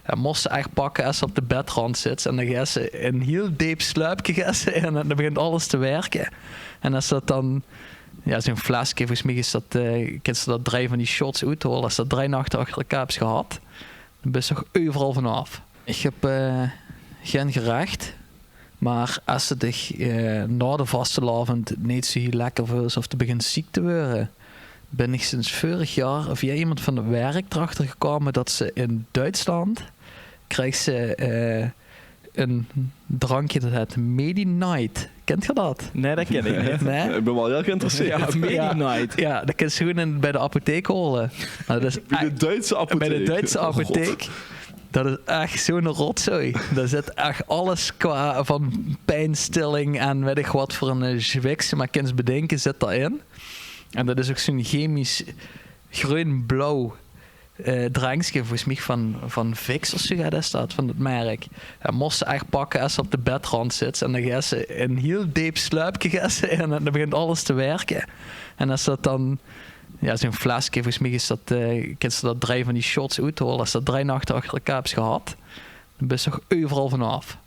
En moest ze echt pakken als ze op de bedrand zit. En dan gaat ze een heel diep sluipje gessen en dan begint alles te werken. En als dat dan... Ja, zo'n flesje, volgens mij is dat... kent ze dat 3 van die shots uithalen. Als dat 3 nachten achter elkaar hebt gehad, dan ben je toch overal vanaf. Ik heb geen gerecht. Maar als ze dich na de vastelavond niet zo heel lekker voelt of te begint ziek te worden, ben ik sinds vorig jaar via iemand van het werk erachter gekomen dat ze in Duitsland krijgt ze een drankje dat heet Medi-Night. Kent je dat? Nee, dat ken ik niet. Nee? Ik ben wel heel geïnteresseerd. Ja, Medi-Night. Ja, dat kan je gewoon bij de apotheek halen. Nou, dat is Bij de Duitse apotheek. Bij de Duitse Oh, God. apotheek. Dat is echt zo'n rotzooi. Daar zit echt alles qua van pijnstilling en weet ik wat voor een zwiks, maar kan je bedenken, zit daarin. En dat is ook zo'n chemisch groen-blauw drankje, volgens mij van Vicks of zo gaat dat staat, van het merk. En moest ze echt pakken als ze op de bedrand zit en dan gaat ze een heel diep sluipje gessen en dan begint alles te werken. En als dat dan... Ja, zo'n flesje, volgens mij is dat... kent ze dat 3 van die shots uithalen. Als dat 3 nachten achter elkaar hebt gehad, dan ben je toch overal vanaf.